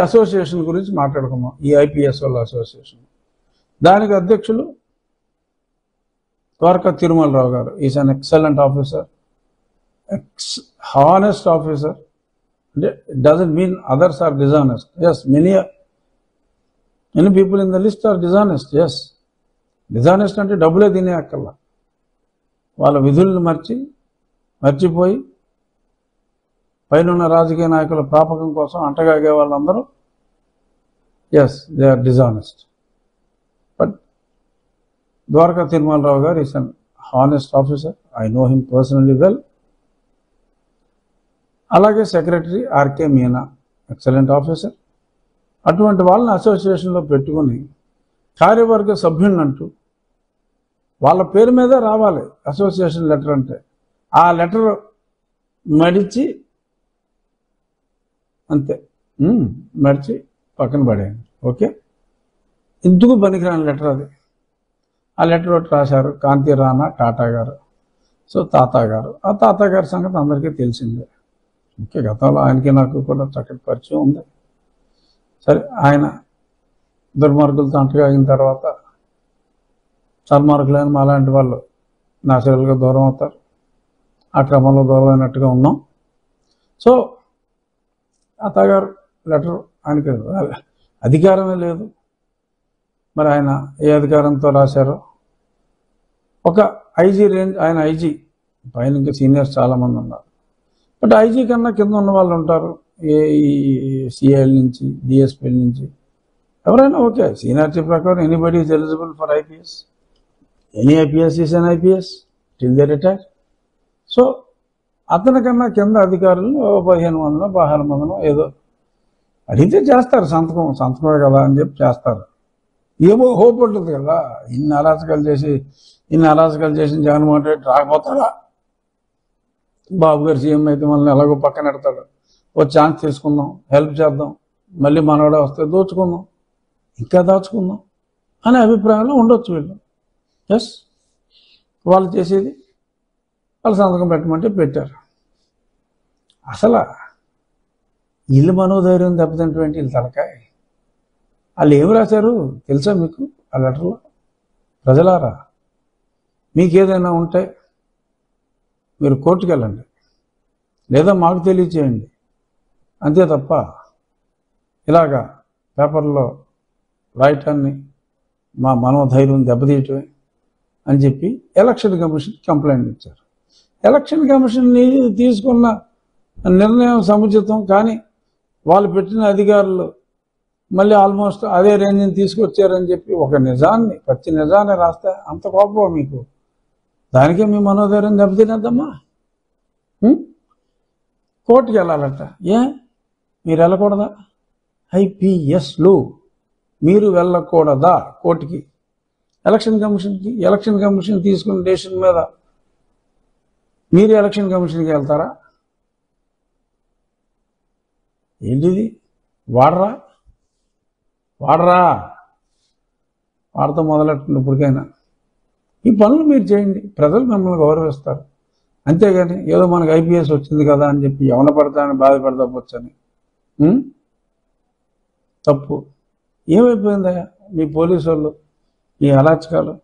Association గురించి మాట్లాడుకున్నాం. ఈ ఐపీఎస్ వాళ్ళ అసోసియేషన్, దానికి అధ్యక్షులు Dwaraka Tirumala Rao garu. Is an excellent officer, honest officer. అంటే it doesn't mean others are dishonest. Yes, many people in the list are dishonest. Yes, dishonest అంటే డబ్బులే తినే అక్కర్లా, వాళ్ళ విధులను మర్చిపోయి పైన రాజకీయ నాయకుల ప్రాపకం కోసం అంటగాగే వాళ్ళందరూ yes, they are dishonest. But Dwaraka Tirumala Rao garu is an honest officer. I know him personally well. అలాగే secretary RK Meena, excellent officer. అటువంటి వాళ్ళని అసోసియేషన్లో పెట్టుకుని కార్యవర్గ సభ్యులంటూ వాళ్ళ పేరు మీదే రావాలి అసోసియేషన్ లెటర్ అంటే. ఆ లెటర్ మడిచి అంతే, మడిచి పక్కన పడేయండి. ఓకే, ఇందుకు పనికిరాని లెటర్ అది. ఆ లెటర్ ఒకటి రాశారు కాంతి రాణా టాటా గారు. సో తాత గారు, ఆ తాత గారి సంగతి అందరికీ తెలిసిందే. ఓకే, గతంలో ఆయనకి నాకు కూడా చక్కటి పరిచయం ఉంది. సరే, ఆయన దుర్మార్గులతో అంటగాగిన తర్వాత సన్మార్గులైన మా లాంటి వాళ్ళు న్యాచురల్గా దూరం అవుతారు. ఆ క్రమంలో దూరం అయినట్టుగా ఉన్నాం. సో తాతగారు లెటర్, ఆయనకి అధికారమే లేదు. మరి ఆయన ఏ అధికారంతో రాశారో, ఒక ఐజీ రేంజ్, ఆయన ఐజీ, పైన ఇంకా సీనియర్స్ చాలామంది ఉన్నారు. బట్ ఐజీ కన్నా కింద ఉన్న వాళ్ళు ఉంటారు, సిఐఎల్ నుంచి, డిఎస్పీల నుంచి, ఎవరైనా ఓకే. సీనియారిటీ ప్రకారం anybody is eligible for IPS. Any IPS is an IPS till they retire. So అతనికన్నా కింద అధికారులు 15 మందినో 16 మందినో ఏదో అడిగితే చేస్తారు, సంతకమే కదా అని చెప్పి చేస్తారు. ఏమో హోప్ ఉంటుంది కదా. ఇన్ని అరాచకాలు చేసి జగన్మోహన్ రెడ్డి రాకపోతాడా, బాబు గారు సీఎం అయితే మనల్ని ఎలాగో పక్కన పెడతాడు, ఓ ఛాన్స్ తీసుకుందాం, హెల్ప్ చేద్దాం, మళ్ళీ మనవాడే వస్తే దోచుకుందాం, ఇంకా దాచుకుందాం అనే అభిప్రాయంలో ఉండొచ్చు వీళ్ళు. ఎస్, వాళ్ళు చేసేది వాళ్ళు సంతకం పెట్టమంటే పెట్టారు. అసలు వీళ్ళు మనోధైర్యం దెబ్బతింటువంటి వీళ్ళు తలకాయ. వాళ్ళు ఏమి రాశారు తెలుసా మీకు ఆ లెటర్లో? ప్రజలారా, మీకేదైనా ఉంటే మీరు కోర్టుకు వెళ్ళండి, లేదా మాకు తెలియచేయండి, అంతే తప్ప ఇలాగా పేపర్లో రాయటాన్ని మా మనోధైర్యం దెబ్బతీయటమే అని చెప్పి ఎలక్షన్ కమిషన్ కంప్లైంట్ ఇచ్చారు. ఎలక్షన్ కమిషన్ని తీసుకున్న నిర్ణయం సముచితం, కానీ వాళ్ళు పెట్టిన అధికారులు మళ్ళీ ఆల్మోస్ట్ అదే రేంజ్ని తీసుకొచ్చారని చెప్పి ఒక నిజాన్ని, పచ్చి నిజాన్ని రాస్తే అంత కోపం మీకు? దానికే మీ మనోధైర్యం దెబ్బతినేద్దమ్మా. కోర్టుకి వెళ్ళాలట. మీరు వెళ్ళకూడదా? ఐపీఎస్లు మీరు వెళ్ళకూడదా కోర్టుకి, ఎలక్షన్ కమిషన్కి? ఎలక్షన్ కమిషన్ తీసుకున్న డెసిషన్ మీద మీరు ఎలక్షన్ కమిషన్కి వెళ్తారా? ఏంటిది? వాడతా మొదలెట్టండి ఇప్పటికైనా. ఈ పనులు మీరు చేయండి, ప్రజలు మిమ్మల్ని గౌరవిస్తారు. అంతేగాని ఏదో మనకు ఐపీఎస్ వచ్చింది కదా అని చెప్పి ఎవన పడతానని బాధపడతా పోవచ్చని తప్పు. ఏమైపోయిందా మీ పోలీసు వాళ్ళు, ఈ అరాచకాలు?